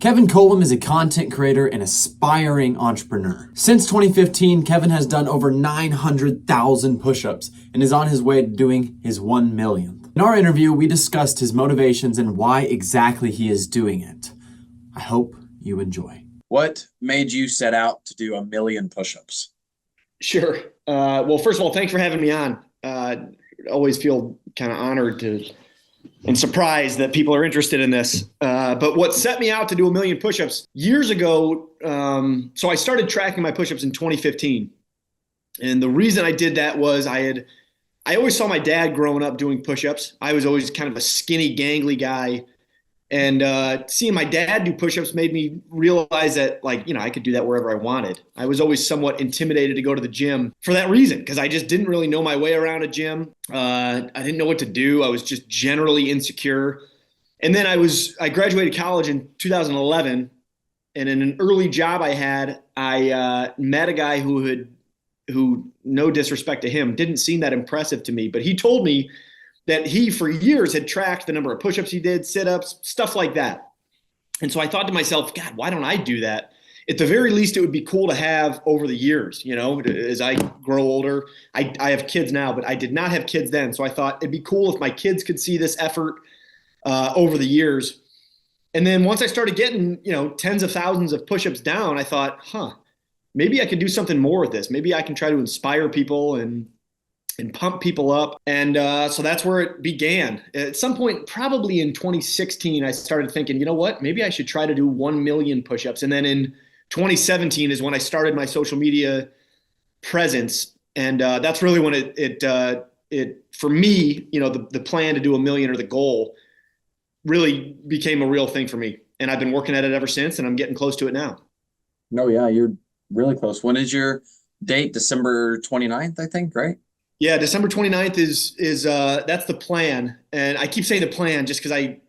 Kevin Cullum is a content creator and aspiring entrepreneur. Since 2015, Kevin has done over 900,000 push-ups and is on his way to doing his 1 millionth. In our interview, we discussed his motivations and why exactly he is doing it. I hope you enjoy. What made you set out to do 1 million push-ups? Sure. Well, first of all, thanks for having me on. Always feel kind of honored and surprised that people are interested in this. But what set me out to do 1 million push-ups years ago, so I started tracking my push-ups in 2015. And the reason I did that was I always saw my dad growing up doing push-ups. I was always kind of a skinny, gangly guy. And seeing my dad do push-ups made me realize that, I could do that wherever I wanted. I was always somewhat intimidated to go to the gym for that reason, because I just didn't really know my way around a gym. I didn't know what to do. I was just generally insecure. And then I graduated college in 2011, and in an early job I had, I met a guy who, no disrespect to him, didn't seem that impressive to me, but he told me that he, for years, had tracked the number of push-ups he did, sit-ups, stuff like that. And so I thought to myself, God, why don't I do that? At the very least, it would be cool to have over the years, as I grow older. I have kids now, but I did not have kids then. So I thought it'd be cool if my kids could see this effort over the years. And then once I started getting, tens of thousands of push-ups down, I thought, maybe I could do something more with this. Maybe I can try to inspire people and pump people up. And so that's where it began. At some point, probably in 2016, I started thinking, you know what, maybe I should try to do 1 million push-ups. And then in 2017 is when I started my social media presence. And that's really when it for me, the plan to do 1 million, or the goal, really became a real thing for me. And I've been working at it ever since, and I'm getting close to it now. No, yeah, you're really close. When is your date? December 29th, I think, right? Yeah, December 29th is that's the plan. And I keep saying the plan just because I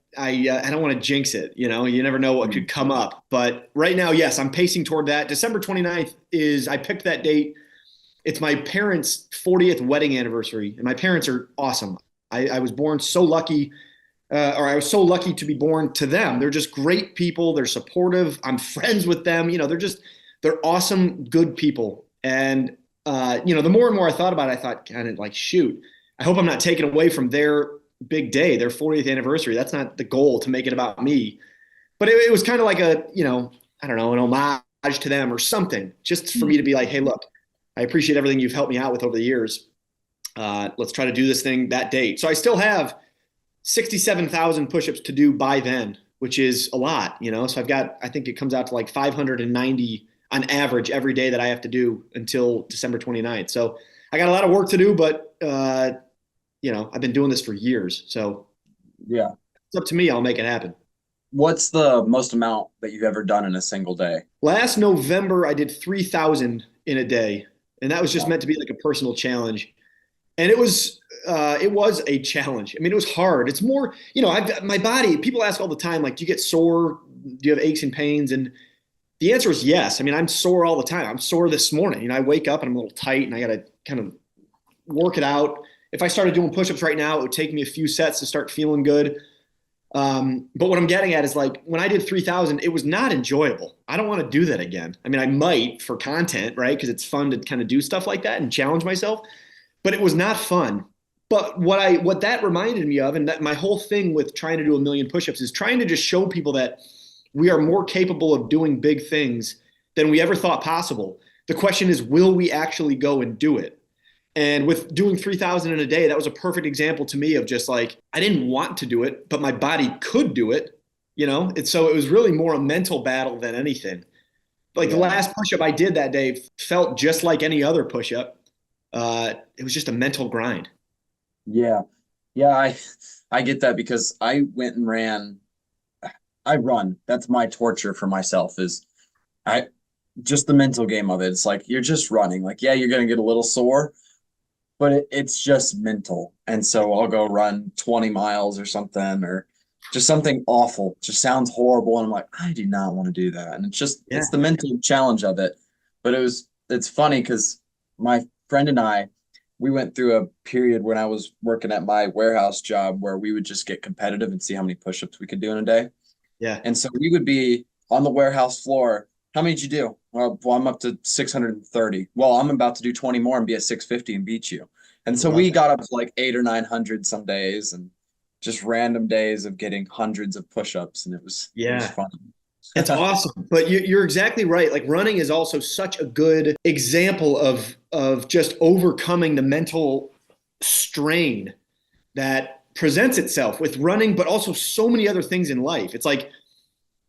don't want to jinx it. You never know what could come up. But right now, yes, I'm pacing toward that. December 29th I picked that date. It's my parents' 40th wedding anniversary. And my parents are awesome. I was born so lucky, or I was so lucky to be born to them. They're just great people. They're supportive. I'm friends with them. They're awesome, good people. And the more and more I thought about it, I thought, kind of like, shoot, I hope I'm not taking away from their big day, their 40th anniversary. That's not the goal, to make it about me. But it was kind of like I don't know, an homage to them or something, just for me to be like, hey, look, I appreciate everything you've helped me out with over the years. Let's try to do this thing that date. So I still have 67,000 push-ups to do by then, which is a lot, So I think it comes out to like 590 on average every day that I have to do until December 29th. So I got a lot of work to do, but I've been doing this for years. So yeah, it's up to me. I'll make it happen. What's the most amount that you've ever done in a single day? Last November, I did 3,000 in a day. And that was just meant to be like a personal challenge. And it was a challenge. I mean, it was hard. It's more, my body, people ask all the time, like, do you get sore? Do you have aches and pains? And the answer is yes. I mean, I'm sore all the time. I'm sore this morning. I wake up and I'm a little tight, and I got to kind of work it out. If I started doing push-ups right now, it would take me a few sets to start feeling good. But what I'm getting at is, like, when I did 3,000, it was not enjoyable. I don't want to do that again. I mean, I might for content, right? Because it's fun to kind of do stuff like that and challenge myself. But it was not fun. But what that reminded me of, and that my whole thing with trying to do 1 million push-ups, is trying to just show people that we are more capable of doing big things than we ever thought possible. The question is, will we actually go and do it? And with doing 3,000 in a day, that was a perfect example to me of just like, I didn't want to do it, but my body could do it, And so it was really more a mental battle than anything. Like the last push-up I did that day felt just like any other push-up. It was just a mental grind. Yeah. Yeah, I get that, because I went and ran. I run. That's my torture for myself, is just the mental game of it. It's like, you're just running. Like, yeah, you're going to get a little sore, but it's just mental. And so I'll go run 20 miles or something, or just something awful. Just sounds horrible. And I'm like, I do not want to do that. And it's the mental challenge of it. But it's funny, because my friend and I, we went through a period when I was working at my warehouse job where we would just get competitive and see how many push-ups we could do in a day. Yeah. And so we would be on the warehouse floor. How many did you do? Well, I'm up to 630. Well, I'm about to do 20 more and be at 650 and beat you. And so we got up to like 800 or 900 some days, and just random days of getting hundreds of push-ups, and it was fun. That's awesome. But you're exactly right. Like running is also such a good example of just overcoming the mental strain that presents itself with running, but also so many other things in life. It's like,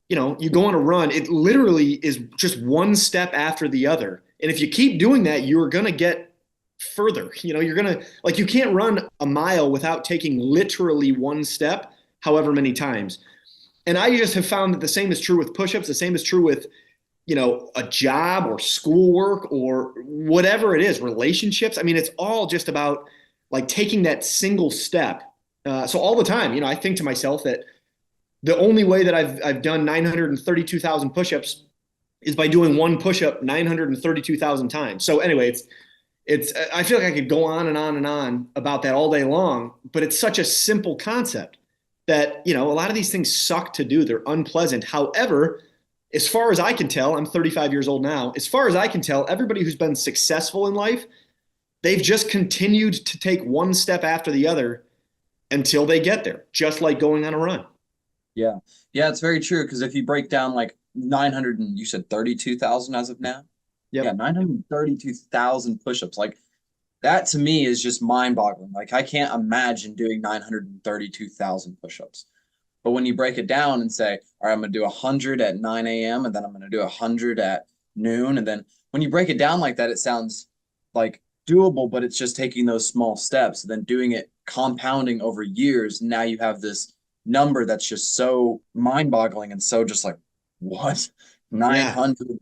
you go on a run, it literally is just one step after the other. And if you keep doing that, you're going to get further. You're going to, like, you can't run a mile without taking literally one step, however many times. And I just have found that the same is true with push-ups. The same is true with, a job or schoolwork or whatever it is, relationships. I mean, it's all just about like taking that single step. So all the time, I think to myself that the only way that I've done 932,000 push-ups is by doing one push-up 932,000 times. So anyway, it's I feel like I could go on and on and on about that all day long, but it's such a simple concept that, a lot of these things suck to do. They're unpleasant. However, as far as I can tell, I'm 35 years old now. As far as I can tell, everybody who's been successful in life, they've just continued to take one step after the other until they get there, just like going on a run. Yeah. Yeah, it's very true. Because if you break down like 900 and you said 32,000 as of now. Yep. Yeah, 932,000 push-ups. Like that to me is just mind-boggling. Like I can't imagine doing 932,000 push-ups. But when you break it down and say, all right, I'm going to do 100 at 9 a.m. and then I'm going to do 100 at noon. And then when you break it down like that, it sounds like doable, but it's just taking those small steps and then doing it compounding over years. Now you have this number that's just so mind-boggling and so just like, what? 900? Yeah.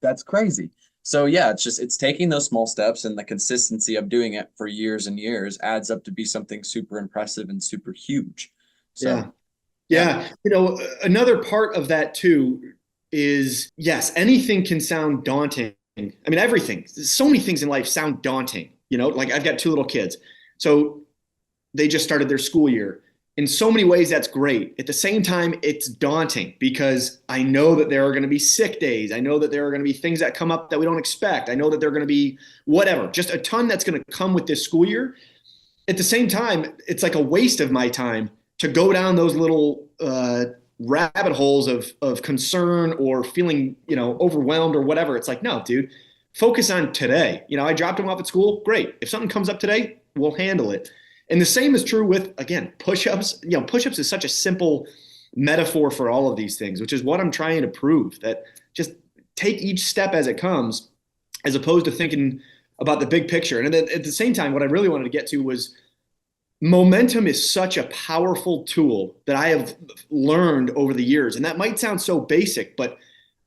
That's crazy. So yeah, it's taking those small steps, and the consistency of doing it for years and years adds up to be something super impressive and super huge. So yeah. Another part of that too is, yes, anything can sound daunting. I mean, everything, so many things in life sound daunting, like I've got two little kids. So they just started their school year. In so many ways, that's great. At the same time, it's daunting because I know that there are going to be sick days. I know that there are going to be things that come up that we don't expect. I know that there are going to be whatever, just a ton that's going to come with this school year. At the same time, it's like a waste of my time to go down those little rabbit holes of concern or feeling, overwhelmed or whatever. It's like, no, dude, focus on today. I dropped him off at school. Great. If something comes up today, we'll handle it. And the same is true with, again, push-ups. Push-ups is such a simple metaphor for all of these things, which is what I'm trying to prove, that just take each step as it comes, as opposed to thinking about the big picture. And at the same time, what I really wanted to get to was momentum is such a powerful tool that I have learned over the years. And that might sound so basic, but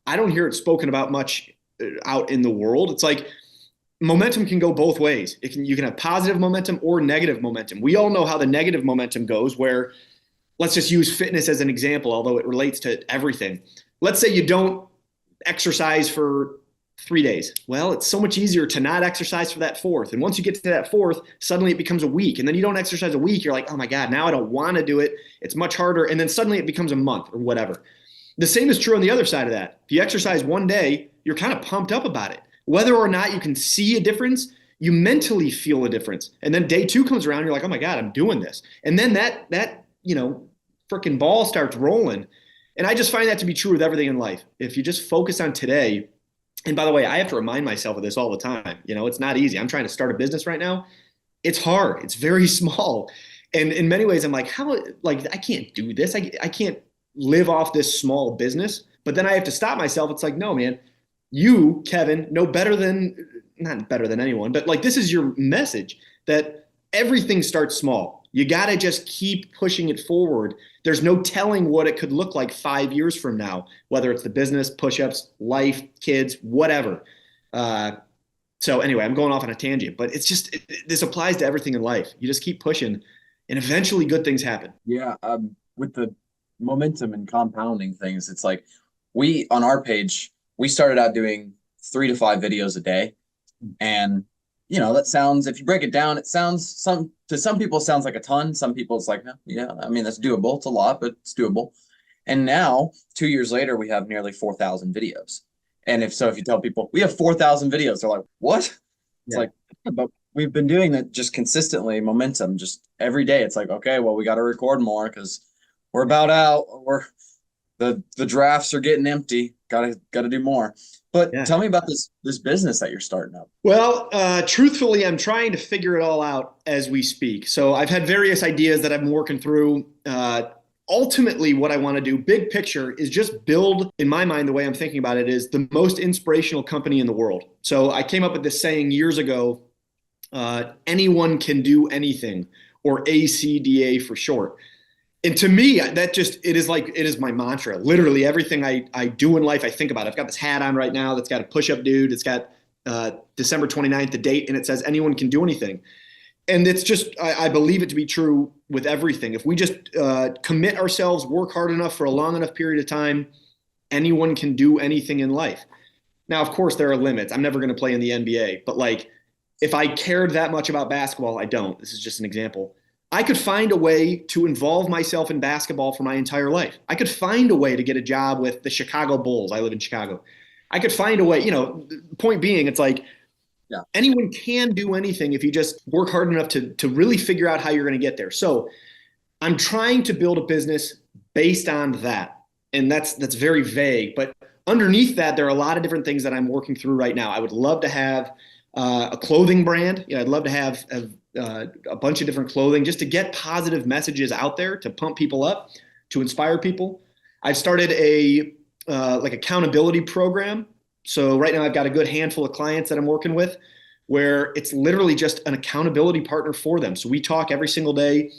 I don't hear it spoken about much out in the world. It's like, momentum can go both ways. You can have positive momentum or negative momentum. We all know how the negative momentum goes, where let's just use fitness as an example, although it relates to everything. Let's say you don't exercise for 3 days. Well, it's so much easier to not exercise for that fourth. And once you get to that fourth, suddenly it becomes a week. And then you don't exercise a week. You're like, oh my God, now I don't want to do it. It's much harder. And then suddenly it becomes a month or whatever. The same is true on the other side of that. If you exercise one day, you're kind of pumped up about it. Whether or not you can see a difference, you mentally feel a difference. And then day two comes around, you're like, oh my God, I'm doing this. And then that freaking ball starts rolling. And I just find that to be true with everything in life. If you just focus on today, and by the way, I have to remind myself of this all the time. It's not easy. I'm trying to start a business right now. It's hard. It's very small. And in many ways, I'm like, I can't do this. I can't live off this small business. But then I have to stop myself. It's like, no, man. You, Kevin, know not better than anyone, but like this is your message, that everything starts small. You got to just keep pushing it forward. There's no telling what it could look like 5 years from now, whether it's the business, push-ups, life, kids, whatever. So anyway, I'm going off on a tangent, but it's just, this applies to everything in life. You just keep pushing and eventually good things happen. Yeah. With the momentum and compounding things, it's like on our page, we started out doing 3 to 5 videos a day. And, that sounds, if you break it down, it sounds to some people it sounds like a ton. Some people it's like, yeah, I mean, that's doable. It's a lot, but it's doable. And now 2 years later, we have nearly 4,000 videos. And if you tell people we have 4,000 videos, they're like, what? It's Yeah. like, but we've been doing that just consistently, momentum, just every day. It's like, okay, well, we got to record more because we're about out. The drafts are getting empty. Gotta do more. But Yeah. tell me about this business that you're starting up. Well, truthfully, I'm trying to figure it all out as we speak. So I've had various ideas that I've been working through. Ultimately, what I want to do, big picture, is just build, in my mind, the way I'm thinking about it is the most inspirational company in the world. So I came up with this saying years ago, anyone can do anything, or ACDA for short. And to me, that just, it is my mantra. Literally everything I do in life, I think about. I've got this hat on right now that's got a push-up dude. It's got December 29th, the date, and it says anyone can do anything. And it's just, I believe it to be true with everything. If we just commit ourselves, work hard enough for a long enough period of time, anyone can do anything in life. Now, of course, there are limits. I'm never going to play in the NBA, but like, if I cared that much about basketball, I don't. This is just an example. I could find a way to involve myself in basketball for my entire life. I could find a way to get a job with the Chicago Bulls. I live in Chicago. I could find a way, point being, it's like, Yeah. anyone can do anything if you just work hard enough to really figure out how you're going to get there. So I'm trying to build a business based on that. And that's very vague, but underneath that, there are a lot of different things that I'm working through right now. I would love to have a clothing brand. I'd love to have a bunch of different clothing just to get positive messages out there, to pump people up, to inspire people. I've started a like accountability program. So right now I've got a good handful of clients that I'm working with where it's literally just an accountability partner for them. So we talk every single day.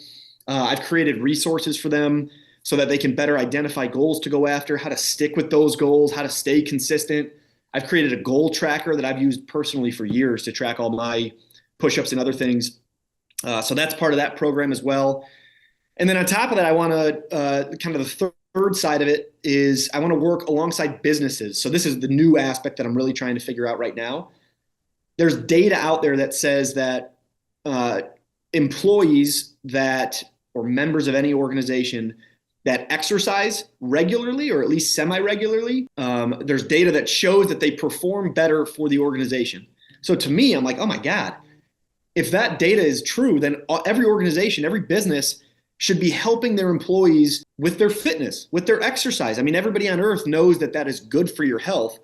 I've created resources for them so that they can better identify goals to go after, how to stick with those goals, how to stay consistent. I've created a goal tracker that I've used personally for years to track all my push-ups and other things. So that's part of that program as well. And then on top of that, I want to kind of the third side of it is I want to work alongside businesses. So this is the new aspect that I'm really trying to figure out right now. There's data out there that says that employees that or members of any organization that exercise regularly or at least semi-regularly, there's data that shows that they perform better for the organization. So to me, I'm like, oh my God, if that data is true, then every organization, every business should be helping their employees with their fitness, with their exercise. I mean, everybody on earth knows that that is good for your health.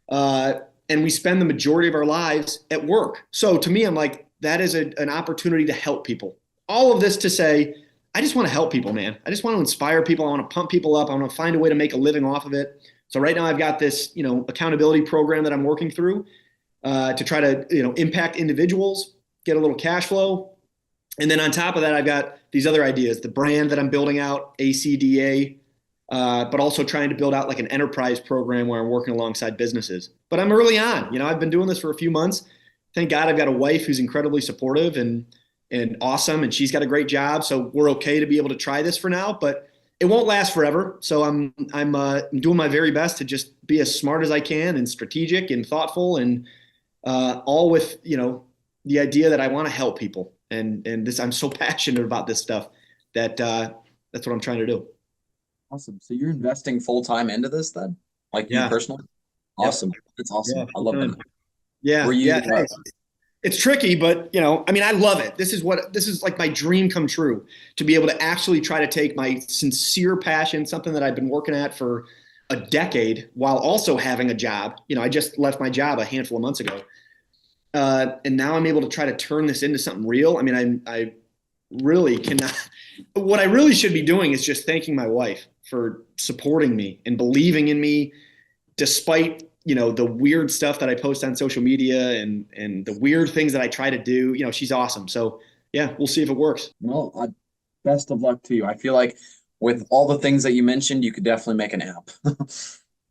And we spend the majority of our lives at work. So to me, I'm like, that is an opportunity to help people. All of this to say, I just want to help people, man. I just want to inspire people. I want to pump people up. I want to find a way to make a living off of it. So right now I've got this, accountability program that I'm working through to try to, impact individuals, get a little cash flow. And then on top of that, I've got these other ideas, the brand that I'm building out, ACDA, but also trying to build out like an enterprise program where I'm working alongside businesses. But I'm early on. I've been doing this for a few months. Thank God I've got a wife who's incredibly supportive and awesome, and she's got a great job. So we're okay to be able to try this for now, but it won't last forever. So I'm doing my very best to just be as smart as I can and strategic and thoughtful, and all with the idea that I want to help people. And this, I'm so passionate about this stuff that that's what I'm trying to do. Awesome. So you're investing full time into this then? Like you Yeah. personally? Awesome. Yep. That's awesome. Yeah. I love that. Yeah. Were you, Yeah. It's tricky, but I love it. This is like my dream come true, to be able to actually try to take my sincere passion, something that I've been working at for a decade while also having a job. I just left my job a handful of months ago. And now I'm able to try to turn this into something real. I mean, I really cannot. What I really should be doing is just thanking my wife for supporting me and believing in me, despite the weird stuff that I post on social media and the weird things that I try to do. She's awesome. So yeah, we'll see if it works. well, best of luck to you. I feel like with all the things that you mentioned, you could definitely make an app.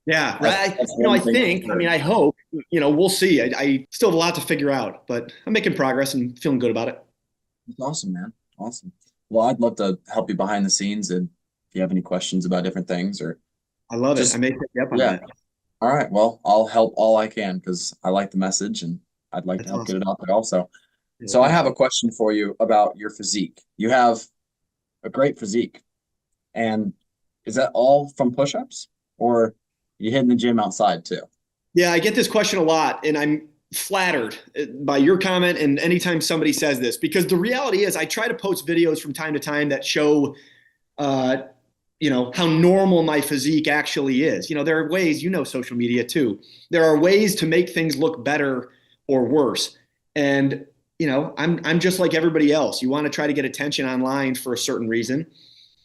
Yeah, right. That's I one thing for think, sure. I hope, we'll see. I still have a lot to figure out, but I'm making progress and feeling good about it. That's awesome, man. Awesome. Well, I'd love to help you behind the scenes, and if you have any questions about different things or I love just it. I may pick you up on yeah. that. All right. Well, I'll help all I can because I like the message and I'd like to That's help get awesome. it out there also. So I have a question for you about your physique. You have a great physique, and Is that all from push-ups, or you hitting the gym outside too? Yeah, I get this question a lot, and I'm flattered by your comment and anytime somebody says this, because the reality is I try to post videos from time to time that show uh, how normal my physique actually is. There are ways, social media too. There are ways to make things look better or worse. And, I'm just like everybody else. You want to try to get attention online for a certain reason.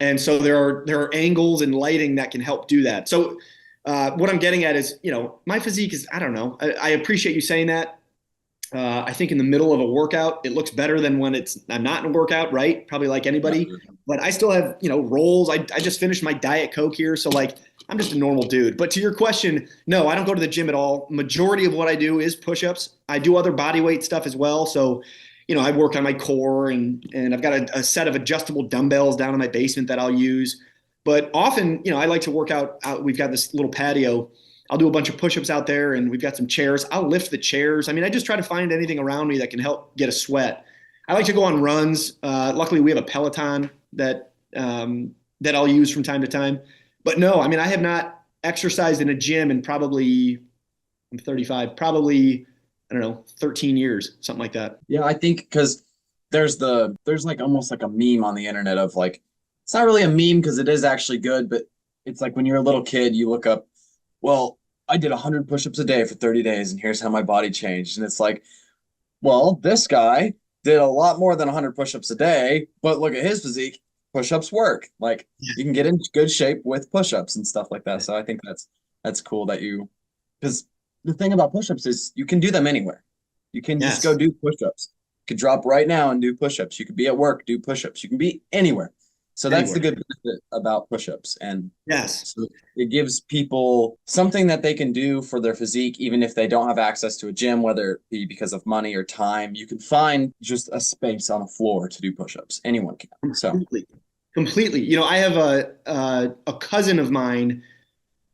And so there are angles and lighting that can help do that. So what I'm getting at is, my physique is, I don't know. I appreciate you saying that. I think in the middle of a workout, it looks better than when I'm not in a workout, right? Probably like anybody. But I still have, rolls. I just finished my Diet Coke here. So like, I'm just a normal dude. But to your question, no, I don't go to the gym at all. Majority of what I do is push-ups. I do other body weight stuff as well. So, I work on my core and I've got a set of adjustable dumbbells down in my basement that I'll use. But often, I like to work out. We've got this little patio. I'll do a bunch of push-ups out there, and we've got some chairs. I'll lift the chairs. I mean, I just try to find anything around me that can help get a sweat. I like to go on runs. Luckily, we have a Peloton that I'll use from time to time. But no, I mean, I have not exercised in a gym in I'm 35, probably, I don't know, 13 years, something like that. Yeah, I think because there's like almost like a meme on the internet of like, it's not really a meme because it is actually good, but it's like when you're a little kid, you look up, well, I did 100 push-ups a day for 30 days, and here's how my body changed. And it's like, well, this guy did a lot more than 100 push-ups a day, but look at his physique. Push-ups work. Like you can get in good shape with push-ups and stuff like that. So I think that's cool because the thing about push-ups is you can do them anywhere. You can just go do push-ups. You could drop right now and do push-ups. You could be at work, do push-ups. You can be anywhere. So that's the good benefit about push-ups. And so it gives people something that they can do for their physique, even if they don't have access to a gym, whether it be because of money or time. You can find just a space on a floor to do push-ups. Anyone can. So completely. I have a cousin of mine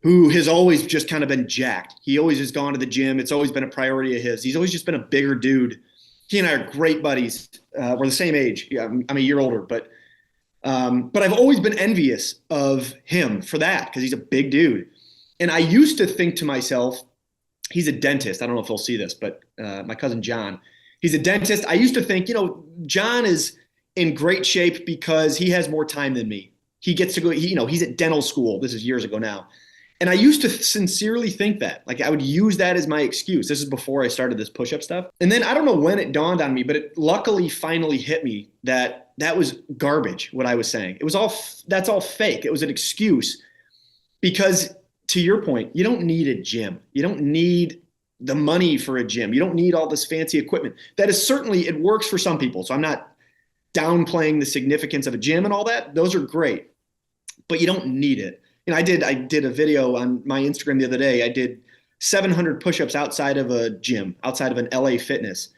who has always just kind of been jacked. He always has gone to the gym. It's always been a priority of his. He's always just been a bigger dude. He and I are great buddies. We're the same age. Yeah, I'm a year older, but I've always been envious of him for that because he's a big dude. And I used to think to myself, he's a dentist. I don't know if he'll see this, but my cousin John, he's a dentist. I used to think, John is in great shape because he has more time than me. He gets to go, he's at dental school. This is years ago now. And I used to sincerely think that. Like I would use that as my excuse. This is before I started this push-up stuff. And then I don't know when it dawned on me, but it luckily finally hit me that was garbage, what I was saying. That's all fake. It was an excuse because to your point, you don't need a gym. You don't need the money for a gym. You don't need all this fancy equipment. That is certainly, it works for some people. So I'm not downplaying the significance of a gym and all that. Those are great, but you don't need it. I did a video on my Instagram the other day. I did 700 push-ups outside of a gym, outside of an LA Fitness.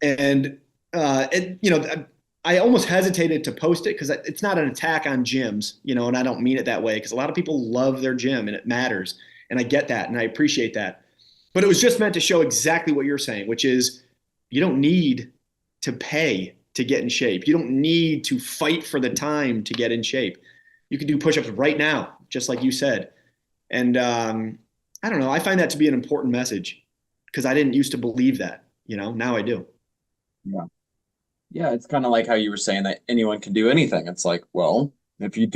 And, I almost hesitated to post it because it's not an attack on gyms, and I don't mean it that way because a lot of people love their gym and it matters. And I get that and I appreciate that. But it was just meant to show exactly what you're saying, which is you don't need to pay to get in shape. You don't need to fight for the time to get in shape. You can do push-ups right now, just like you said. And I don't know. I find that to be an important message because I didn't used to believe that, now I do. Yeah. Yeah, it's kind of like how you were saying that anyone can do anything. It's like, well, if you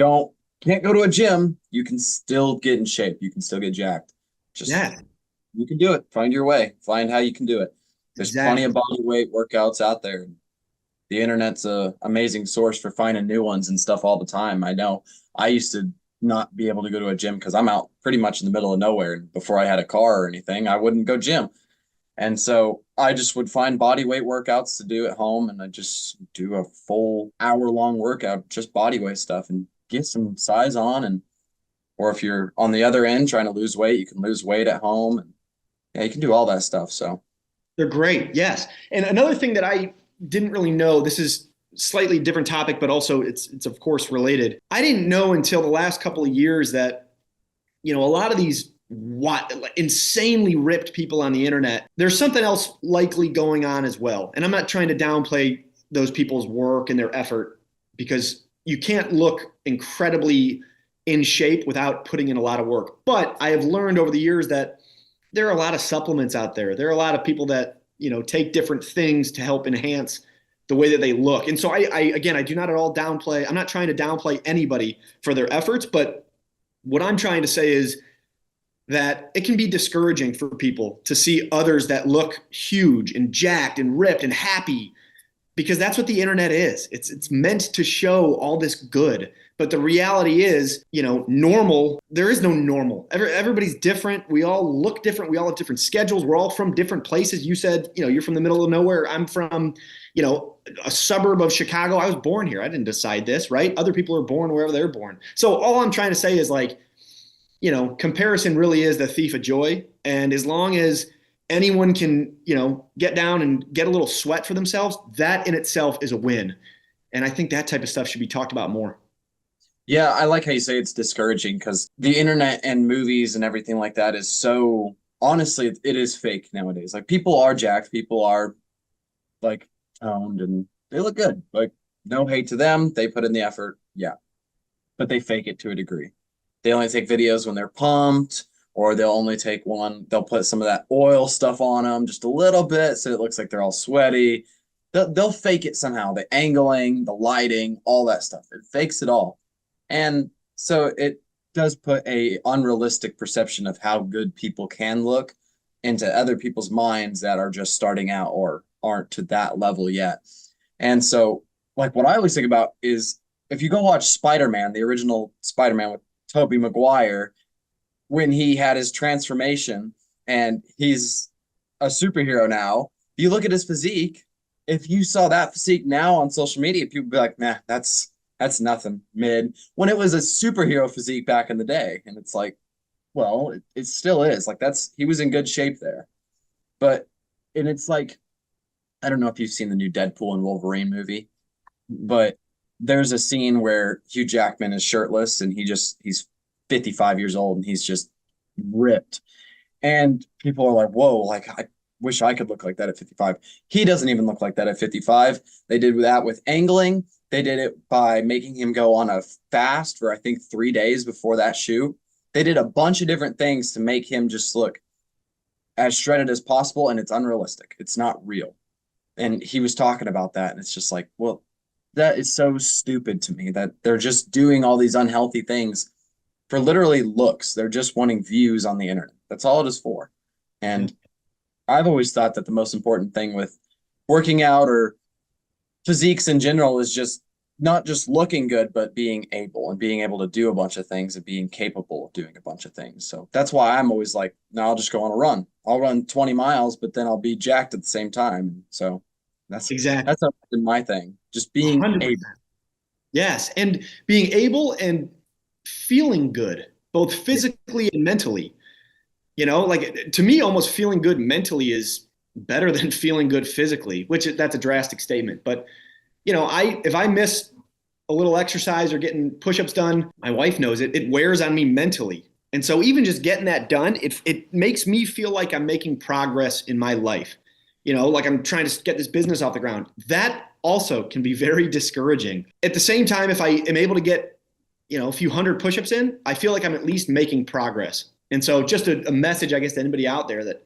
can't go to a gym, you can still get in shape. You can still get jacked. You can do it. Find your way. Find how you can do it. There's plenty of body weight workouts out there. The internet's an amazing source for finding new ones and stuff all the time. I know I used to not be able to go to a gym because I'm out pretty much in the middle of nowhere. And before I had a car or anything, I wouldn't go gym. And so I just would find body weight workouts to do at home. And I just do a full hour-long workout, just body weight stuff and get some size on. Or if you're on the other end trying to lose weight, you can lose weight at home. And yeah, you can do all that stuff. So they're great. Yes. And another thing that I didn't really know, this is slightly different topic, but also it's of course related. I didn't know until the last couple of years that, a lot of these insanely ripped people on the internet, there's something else likely going on as well. And I'm not trying to downplay those people's work and their effort because you can't look incredibly in shape without putting in a lot of work. But I have learned over the years that there are a lot of supplements out there. There are a lot of people that, take different things to help enhance the way that they look. And so again, I do not at all downplay. I'm not trying to downplay anybody for their efforts, but what I'm trying to say is that it can be discouraging for people to see others that look huge and jacked and ripped and happy, because that's what the internet is. It's meant to show all this good. But the reality is, normal, there is no normal. Everybody's different. We all look different. We all have different schedules. We're all from different places. You said, you're from the middle of nowhere. I'm from, a suburb of Chicago. I was born here. I didn't decide this, right? Other people are born wherever they're born. So all I'm trying to say is comparison really is the thief of joy. And as long as anyone can, get down and get a little sweat for themselves, that in itself is a win. And I think that type of stuff should be talked about more. Yeah, I like how you say it's discouraging, because the internet and movies and everything like that is so, honestly, it is fake nowadays. Like, people are jacked, people are like toned, and they look good. Like, no hate to them. They put in the effort. Yeah. But they fake it to a degree. They only take videos when they're pumped, or they'll only take one. They'll put some of that oil stuff on them just a little bit so it looks like they're all sweaty. They'll fake it somehow. The angling, the lighting, all that stuff. It fakes it all. And so it does put a unrealistic perception of how good people can look into other people's minds that are just starting out or aren't to that level yet. And so, like, what I always think about is, if you go watch Spider-Man, the original Spider-Man with Tobey Maguire, when he had his transformation and he's a superhero now, you look at his physique. If you saw that physique now on social media, people would be like, nah, that's nothing, mid, when it was a superhero physique back in the day. And it's like, well, it still is. Like, he was in good shape there. And it's like, I don't know if you've seen the new Deadpool and Wolverine movie, but there's a scene where Hugh Jackman is shirtless and he's 55 years old and he's just ripped. And people are like, whoa, like, I wish I could look like that at 55. He doesn't even look like that at 55. They did that with angling. They did it by making him go on a fast for, I think, 3 days before that shoot. They did a bunch of different things to make him just look as shredded as possible, and it's unrealistic. It's not real. And he was talking about that, and it's just like, well, that is so stupid to me, that they're just doing all these unhealthy things for literally looks. They're just wanting views on the internet. That's all it is for. And I've always thought that the most important thing with working out or physiques in general is just not just looking good, but being able to do a bunch of things and being capable of doing a bunch of things. So that's why I'm always like, no, I'll just go on a run. I'll run 20 miles, but then I'll be jacked at the same time. So that's my thing. Just being 100%. able. Yes. And being able and feeling good, both physically and mentally. Like, to me, almost feeling good mentally is better than feeling good physically, that's a drastic statement. But, if I miss a little exercise or getting push-ups done, my wife knows it wears on me mentally. And so even just getting that done, it makes me feel like I'm making progress in my life. Like I'm trying to get this business off the ground. That also can be very discouraging. At the same time, if I am able to get, a few hundred push-ups in, I feel like I'm at least making progress. And so just a message, I guess, to anybody out there that,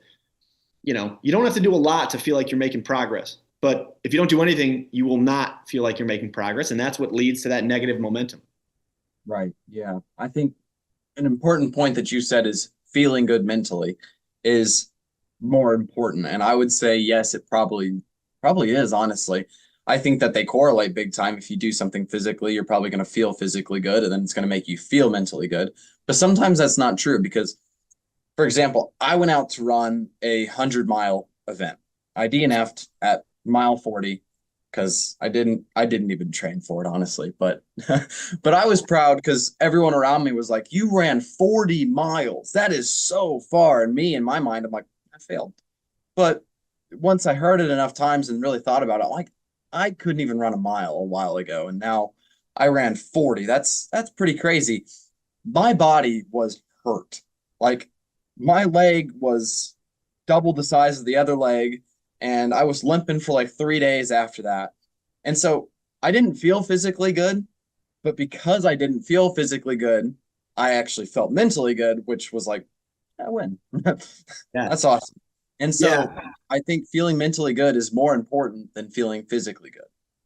you don't have to do a lot to feel like you're making progress. But if you don't do anything, you will not feel like you're making progress. And that's what leads to that negative momentum. Right. Yeah. I think an important point that you said is feeling good mentally is more important. And I would say, yes, it probably is, honestly. I think that they correlate big time. If you do something physically, you're probably going to feel physically good, and then it's going to make you feel mentally good. But sometimes that's not true, because, for example, I went out to run a 100-mile event. I DNF'd at mile 40 because I didn't even train for it, honestly. But but I was proud because everyone around me was like, you ran 40 miles. That is so far. And me, in my mind, I'm like, I failed. But once I heard it enough times and really thought about it, I'm like, I couldn't even run a mile a while ago, and now I ran 40. That's pretty crazy. My body was hurt. Like, my leg was double the size of the other leg, and I was limping for like 3 days after that. And so I didn't feel physically good, but because I didn't feel physically good, I actually felt mentally good, which was like, I win. Yeah. That's awesome. And so Yeah. I think feeling mentally good is more important than feeling physically good.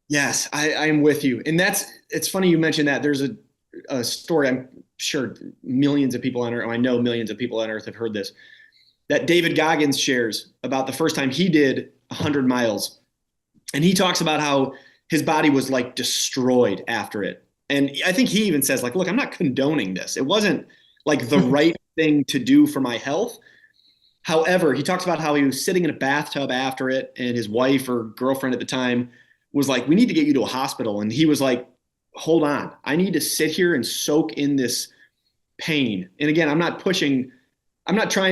Yes, I am with you. And it's funny you mentioned that. There's a story, I'm sure millions of people on Earth, I know millions of people on Earth have heard this, that David Goggins shares about the first time he did 100 miles. And he talks about how his body was like destroyed after it. And I think he even says, like, look, I'm not condoning this. It wasn't like the right thing to do for my health. However, he talks about how he was sitting in a bathtub after it, and his wife or girlfriend at the time was like, we need to get you to a hospital. And he was like, hold on, I need to sit here and soak in this pain. And again, I'm not trying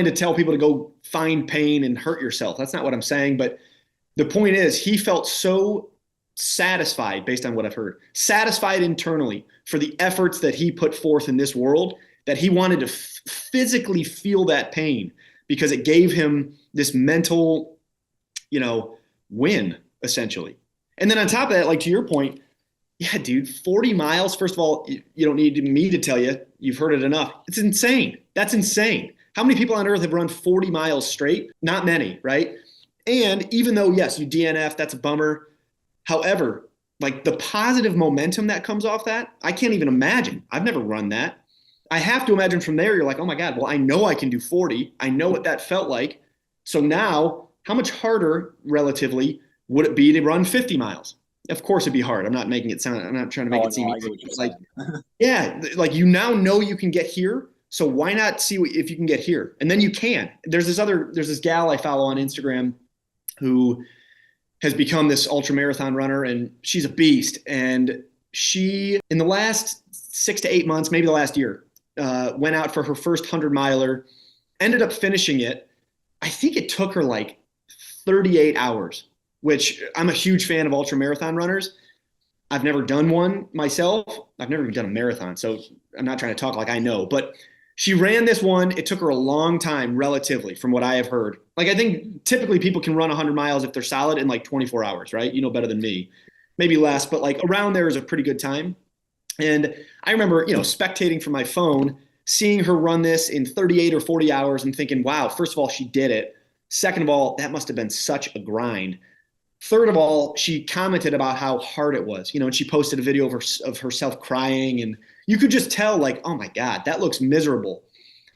to tell people to go find pain and hurt yourself. That's not what I'm saying. But the point is, he felt so satisfied, based on what I've heard, satisfied internally for the efforts that he put forth in this world, that he wanted to physically feel that pain because it gave him this mental, win, essentially. And then on top of that, like to your point, yeah, dude, 40 miles. First of all, you don't need me to tell you. You've heard it enough. It's insane. That's insane. How many people on earth have run 40 miles straight? Not many, right? And even though, yes, you DNF, that's a bummer. However, like the positive momentum that comes off that, I can't even imagine. I've never run that. I have to imagine from there, you're like, oh my God, well, I know I can do 40. I know what that felt like. So now, how much harder relatively would it be to run 50 miles? Of course it'd be hard. I'm not trying to make it seem easy. Like, yeah, like you now know you can get here. So why not see if you can get here? And then you can. There's this gal I follow on Instagram who has become this ultra marathon runner, and she's a beast. And she, in the last 6 to 8 months, maybe the last year, went out for her first 100-miler, ended up finishing it. I think it took her like 38 hours, which I'm a huge fan of ultra marathon runners. I've never done one myself. I've never even done a marathon, so I'm not trying to talk like I know. But she ran this one. It took her a long time, relatively, from what I have heard. Like, I think typically people can run 100 miles if they're solid in like 24 hours, right? You know better than me. Maybe less, but like around there is a pretty good time. And I remember, spectating from my phone, seeing her run this in 38 or 40 hours and thinking, wow, first of all, she did it. Second of all, that must have been such a grind. Third of all, she commented about how hard it was, and she posted a video of herself crying, and you could just tell, like, oh my God, that looks miserable.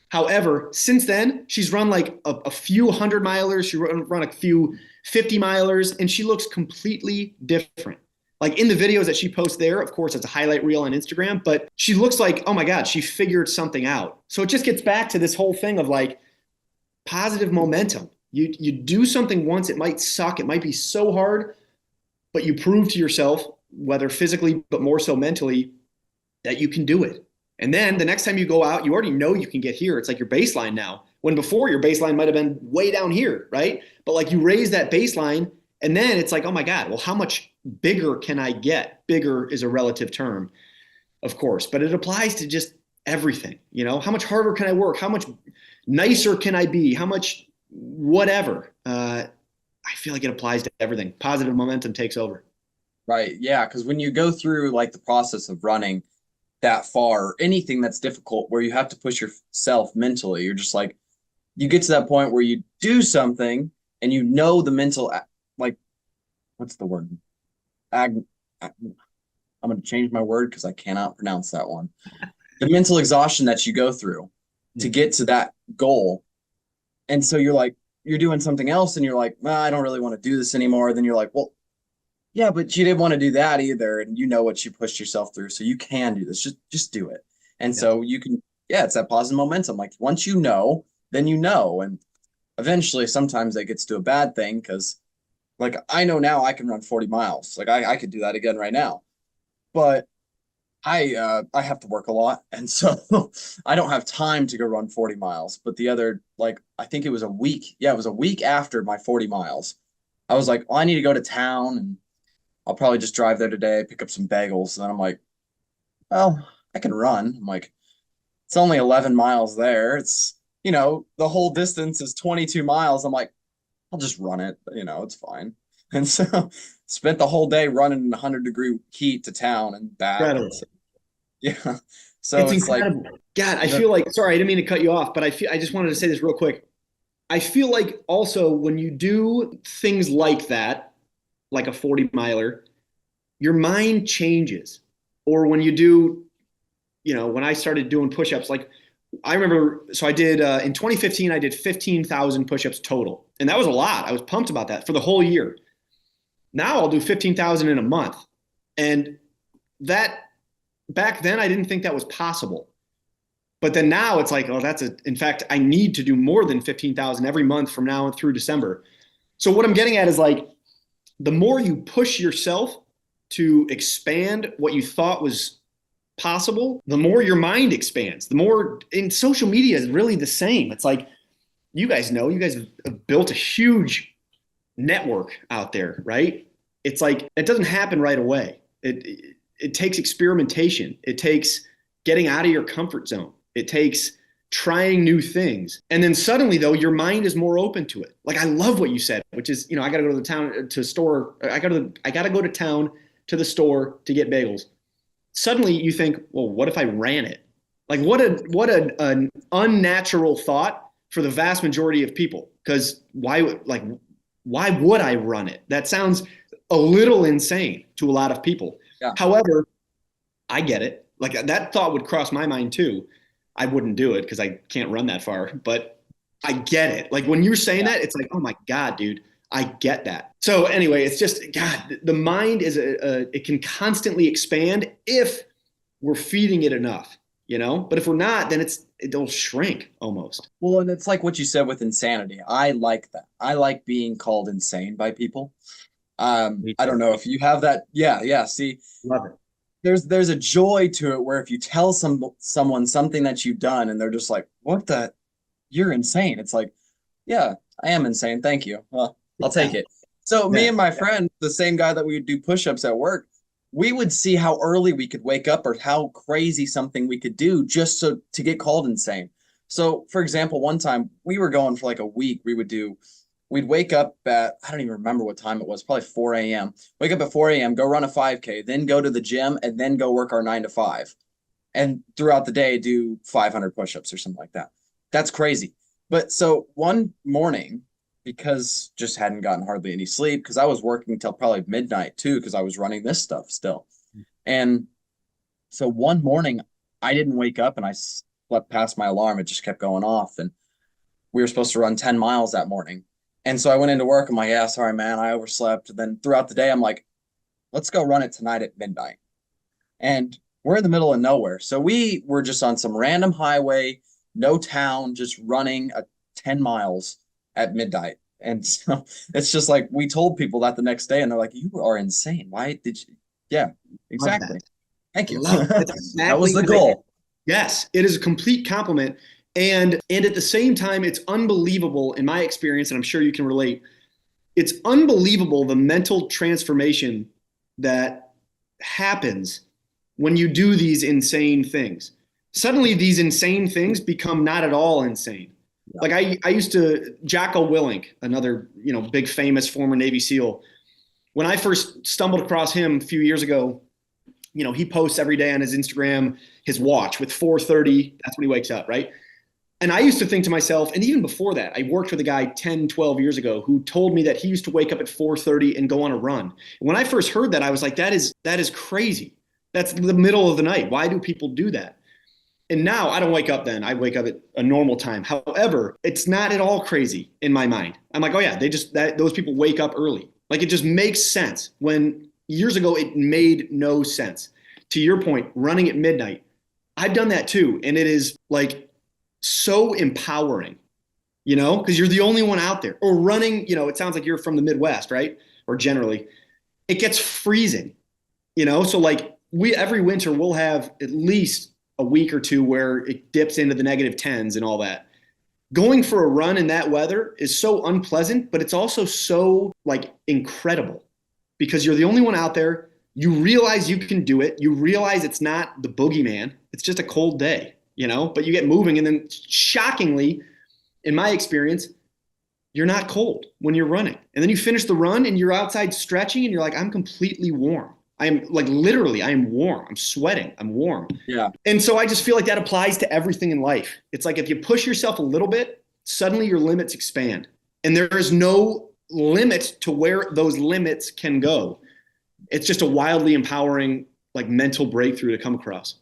However, since then, she's run like a few 100-milers, she run a few 50-milers, and she looks completely different. Like in the videos that she posts there, of course, it's a highlight reel on Instagram, but she looks like, oh my God, she figured something out. So it just gets back to this whole thing of like positive momentum. You do something once, it might suck, it might be so hard, but you prove to yourself, whether physically, but more so mentally, that you can do it. And then the next time you go out, you already know you can get here. It's like your baseline now. When before your baseline might have been way down here, right? But like you raise that baseline, and then it's like, oh my God, well, how much bigger can I get? Bigger is a relative term, of course, but it applies to just everything. How much harder can I work? How much nicer can I be? How much whatever. I feel like it applies to everything. Positive momentum takes over. Right. Yeah. Because when you go through like the process of running that far, or anything that's difficult where you have to push yourself mentally, you're just like, you get to that point where you do something and the mental, like, what's the word? I'm going to change my word because I cannot pronounce that one. The mental exhaustion that you go through to get to that goal. And so you're doing something else and you're like, well, I don't really want to do this anymore. Then you're like, well, yeah, but you didn't want to do that either. And you know what you pushed yourself through. So you can do this. Just do it. And so you can, it's that positive momentum. Like once you know, then you know. And eventually sometimes that gets to a bad thing because like I know now I can run 40 miles. Like I could do that again right now. But I have to work a lot, and so I don't have time to go run 40 miles. But the other, like, I think it was a week. Yeah, it was a week after my 40 miles. I was like, well, I need to go to town, and I'll probably just drive there today, pick up some bagels. And then I'm like, well, I can run. I'm like, it's only 11 miles there. It's, the whole distance is 22 miles. I'm like, I'll just run it. It's fine. And so spent the whole day running in 100-degree heat to town and back. Incredible. Yeah. So It's it's like, incredible. God, I feel like, sorry, I didn't mean to cut you off, but I just wanted to say this real quick. I feel like also when you do things like that, like a 40 miler, your mind changes. Or when you do, when I started doing push-ups, like I remember, so I did, in 2015, I did 15,000 push-ups total. And that was a lot. I was pumped about that for the whole year. Now I'll do 15,000 in a month. And that, back then, I didn't think that was possible. But then now it's like, oh, in fact, I need to do more than 15,000 every month from now through December. So what I'm getting at is like, the more you push yourself to expand what you thought was possible, the more your mind expands. The more, in social media is really the same. It's like, you guys have built a huge network out there, right? It's like, it doesn't happen right away. It takes experimentation. It takes getting out of your comfort zone. It takes trying new things. And then suddenly though, your mind is more open to it. Like I love what you said, which is, I got to go to the town to store. I got to go to town to the store to get bagels. Suddenly you think, well, what if I ran it? Like an unnatural thought for the vast majority of people. Because why would I run it? That sounds a little insane to a lot of people. Yeah. However, I get it. Like that thought would cross my mind too. I wouldn't do it because I can't run that far, but I get it. Like when you're saying that, it's like, oh my God, dude, I get that. So anyway, it's just, God, the mind it can constantly expand if we're feeding it enough, but if we're not, then it'll shrink almost. Well, and it's like what you said with insanity. I like that. I like being called insane by people. I don't know if you have that. Yeah. See, Love it. There's a joy to it where if you tell someone something that you've done and they're just like, you're insane. It's like, yeah, I am insane. Thank you. Well, I'll take it. So me and my friend, the same guy that we would do push-ups at work, we would see how early we could wake up or how crazy something we could do just to get called insane. So for example, one time we were going for like a week, we'd wake up at, I don't even remember what time it was, probably 4 a.m. Wake up at 4 a.m., go run a 5K, then go to the gym, and then go work our 9 to 5. And throughout the day, do 500 push-ups or something like that. That's crazy. But so one morning, because just hadn't gotten hardly any sleep, because I was working till probably midnight too, because I was running this stuff still. And so one morning, I didn't wake up and I slept past my alarm. It just kept going off. And we were supposed to run 10 miles that morning. And so I went into work. I'm like, yeah, sorry, man, I overslept. And then throughout the day, I'm like, let's go run it tonight at midnight. And we're in the middle of nowhere. So we were just on some random highway, no town, just running 10 miles at midnight. And so it's just like, we told people that the next day and they're like, you are insane. Why did you? Yeah, exactly. Thank you. That was the goal. Yes, it is a complete compliment. And at the same time, it's unbelievable in my experience, and I'm sure you can relate. It's unbelievable the mental transformation that happens when you do these insane things. Suddenly, these insane things become not at all insane. Yeah. Like I used to, Jocko Willink, another big famous former Navy SEAL. When I first stumbled across him a few years ago, he posts every day on his Instagram his watch with 4:30. That's when he wakes up, right? And I used to think to myself, and even before that, I worked with a guy 10, 12 years ago who told me that he used to wake up at 4:30 and go on a run. And when I first heard that, I was like, that is crazy. That's the middle of the night. Why do people do that? And now I don't wake up then. I wake up at a normal time. However, it's not at all crazy in my mind. I'm like, oh yeah, those people wake up early. Like it just makes sense. When years ago, it made no sense. To your point, running at midnight, I've done that too. And it is like, so empowering, because you're the only one out there. Or running, it sounds like you're from the Midwest, right? Or generally, it gets freezing, so like every winter we'll have at least a week or two where it dips into the negative 10s and all that. Going for a run in that weather is so unpleasant, but it's also so like incredible because you're the only one out there. You realize you can do it. You realize it's not the boogeyman. It's just a cold day. But you get moving, and then shockingly, in my experience, you're not cold when you're running. And then you finish the run and you're outside stretching and you're like, I'm completely warm. I am like literally, I am warm. I'm sweating. I'm warm. Yeah. And so I just feel like that applies to everything in life. It's like if you push yourself a little bit, suddenly your limits expand. And there is no limit to where those limits can go. It's just a wildly empowering, like mental breakthrough to come across.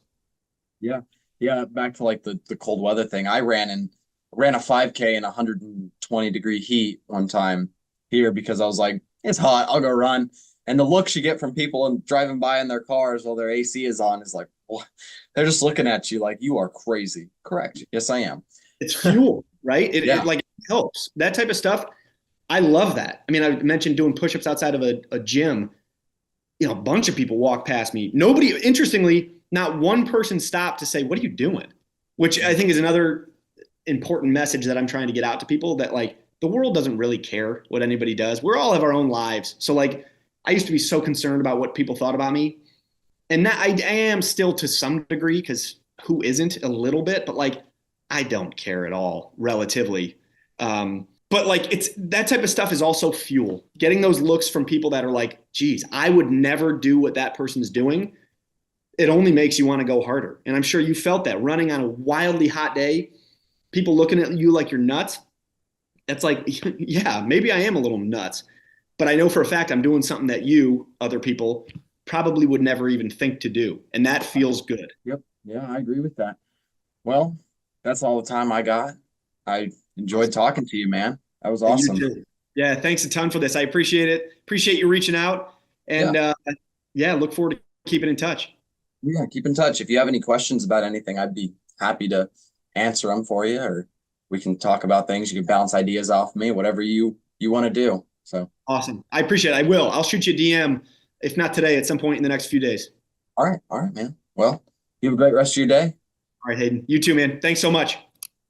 Yeah. Yeah. Back to like the cold weather thing. I ran a 5K in 120-degree heat one time here because I was like, it's hot, I'll go run. And the looks you get from people and driving by in their cars while their AC is on is like, what? They're just looking at you like you are crazy. Correct. Yes, I am. It's fuel, right? Yeah. It like helps. That type of stuff. I love that. I mean, I mentioned doing push-ups outside of a gym. You know, a bunch of people walk past me. Nobody, interestingly, not one person stopped to say, what are you doing? Which I think is another important message that I'm trying to get out to people, that like the world doesn't really care what anybody does. We all have our own lives. So like I used to be so concerned about what people thought about me. And that I am still to some degree, because who isn't a little bit, but like I don't care at all relatively. But like it's that type of stuff is also fuel. Getting those looks from people that are like, geez, I would never do what that person's doing. It only makes you want to go harder. And I'm sure you felt that running on a wildly hot day, people looking at you like you're nuts. That's like, yeah, maybe I am a little nuts, but I know for a fact I'm doing something that you, other people, probably would never even think to do. And that feels good. Yep. Yeah, I agree with that. Well, that's all the time I got. I enjoyed talking to you, man. That was awesome. You too. Yeah, thanks a ton for this. I appreciate it. Appreciate you reaching out. And yeah, look forward to keeping in touch. Yeah, keep in touch. If you have any questions about anything, I'd be happy to answer them for you, or we can talk about things. You can bounce ideas off me, whatever you want to do. So awesome. I appreciate it. I will. I'll shoot you a DM, if not today, at some point in the next few days. All right, man. Well, you have a great rest of your day. All right, Hayden. You too, man. Thanks so much.